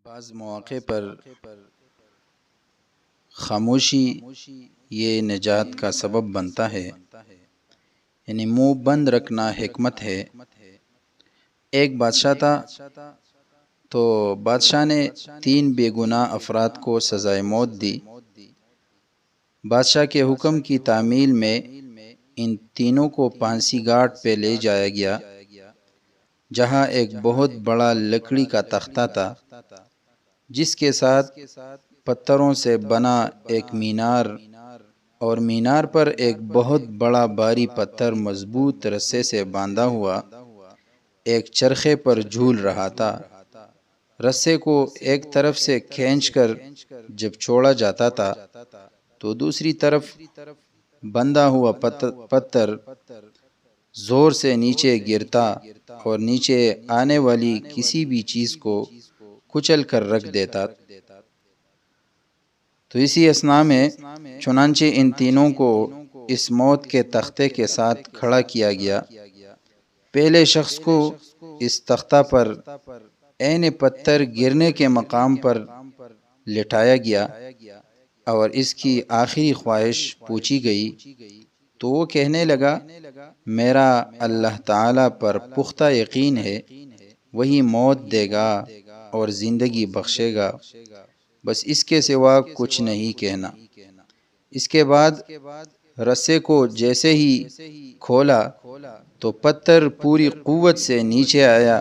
بعض مواقع پر خاموشی یہ نجات کا سبب بنتا ہے، یعنی منہ بند رکھنا حکمت ہے۔ ایک بادشاہ تھا، تو بادشاہ نے 3 بے گناہ افراد کو سزائے موت دی۔ بادشاہ کے حکم کی تعمیل میں ان تینوں کو پھانسی گھاٹ پہ لے جایا گیا، جہاں ایک بہت بڑا لکڑی کا تختہ تھا، جس کے ساتھ پتھروں سے بنا ایک مینار، اور مینار پر ایک بہت بڑا بھاری پتھر مضبوط رسے سے باندھا ہوا ایک چرخے پر جھول رہا تھا۔ رسے کو ایک طرف سے کھینچ کر جب چھوڑا جاتا تھا تو دوسری طرف بندھا ہوا پتھر زور سے نیچے گرتا اور نیچے آنے والی کسی بھی چیز کو کچل کر رکھ دیتا۔ تو اسی اثناء میں چنانچہ ان تینوں کو اس موت کے تختے کے ساتھ کھڑا کیا گیا۔ پہلے شخص کو اس تختہ پر عین پتھر گرنے کے مقام پر لٹایا گیا اور اس کی آخری خواہش پوچھی گئی، تو وہ کہنے لگا، میرا اللہ تعالیٰ پر پختہ یقین ہے، وہی موت دے گا اور زندگی بخشے گا، بس اس کے سوا کچھ نہیں کہنا۔ اس کے بعد رسے کو جیسے ہی کھولا تو پتھر پوری قوت سے نیچے آیا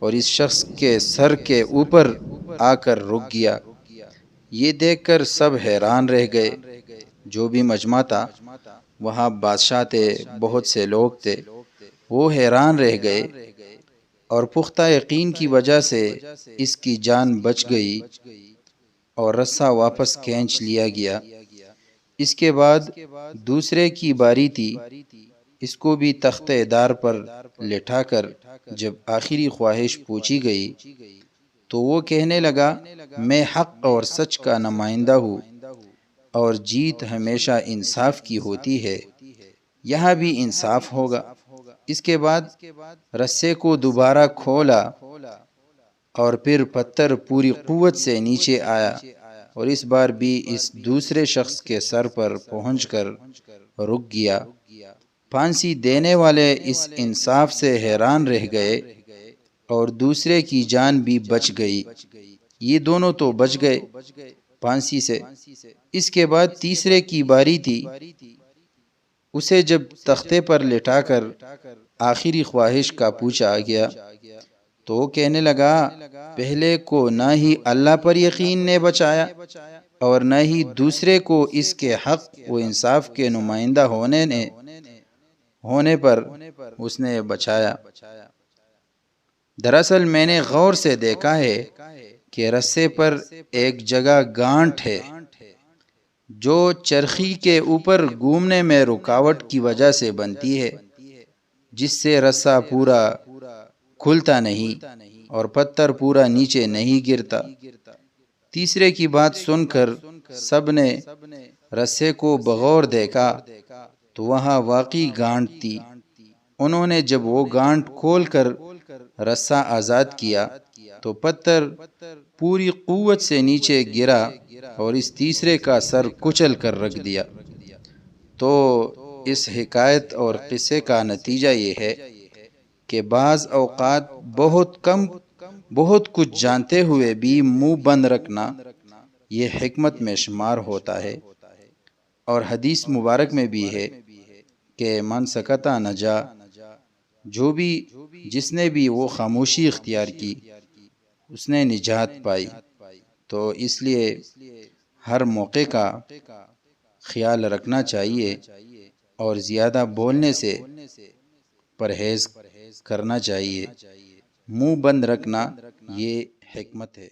اور اس شخص کے سر کے اوپر آ کر رک گیا۔ یہ دیکھ کر سب حیران رہ گئے۔ جو بھی مجمع تھا، وہاں بادشاہ تھے، بہت سے لوگ تھے، وہ حیران رہ گئے، اور پختہ یقین کی وجہ سے اس کی جان بچ گئی اور رسہ واپس کھینچ لیا گیا۔ اس کے بعد دوسرے کی باری تھی۔ اس کو بھی تختہ دار پر لٹا کر جب آخری خواہش پوچھی گئی تو وہ کہنے لگا، میں حق اور سچ کا نمائندہ ہوں اور جیت ہمیشہ انصاف کی ہوتی ہے، یہاں بھی انصاف ہوگا۔ اس کے بعد رسے کو دوبارہ کھولا اور پھر پتھر پوری قوت سے نیچے آیا اور اس بار بھی اس دوسرے شخص کے سر پر پہنچ کر رک گیا۔ پھانسی دینے والے اس انصاف سے حیران رہ گئے اور دوسرے کی جان بھی بچ گئی۔ یہ دونوں تو بچ گئے پھانسی سے۔ اس کے بعد تیسرے کی باری تھی۔ اسے جب تختے پر لٹا کر آخری خواہش کا پوچھا گیا تو وہ کہنے لگا، پہلے کو نہ ہی اللہ پر یقین نے بچایا اور نہ ہی دوسرے کو اس کے حق و انصاف کے نمائندہ ہونے پر اس نے بچایا۔ دراصل میں نے غور سے دیکھا ہے کہ رسے پر ایک جگہ گانٹھ ہے جو چرخی کے اوپر گھومنے میں رکاوٹ کی وجہ سے بنتی ہے، جس سے رسہ پورا کھلتا نہیں اور پتھر پورا نیچے نہیں گرتا۔ تیسرے کی بات سن کر سب نے رسے کو بغور دیکھا تو وہاں واقعی گانٹھ تھی۔ انہوں نے جب وہ گانٹھ کھول کر رسہ آزاد کیا تو پتھر پوری قوت سے نیچے گرا اور اس تیسرے کا سر کچل کر رکھ دیا۔ تو اس حکایت اور قصے کا نتیجہ یہ ہے کہ بعض اوقات بہت کچھ جانتے ہوئے بھی منہ بند رکھنا یہ حکمت میں شمار ہوتا ہے۔ اور حدیث مبارک میں بھی ہے کہ من سکت نجا، جس نے بھی وہ خاموشی اختیار کی اس نے نجات پائی۔ تو اس لیے ہر موقع کا خیال رکھنا چاہیے اور زیادہ بولنے سے پرہیز کرنا چاہیے۔ منہ بند رکھنا یہ حکمت ہے۔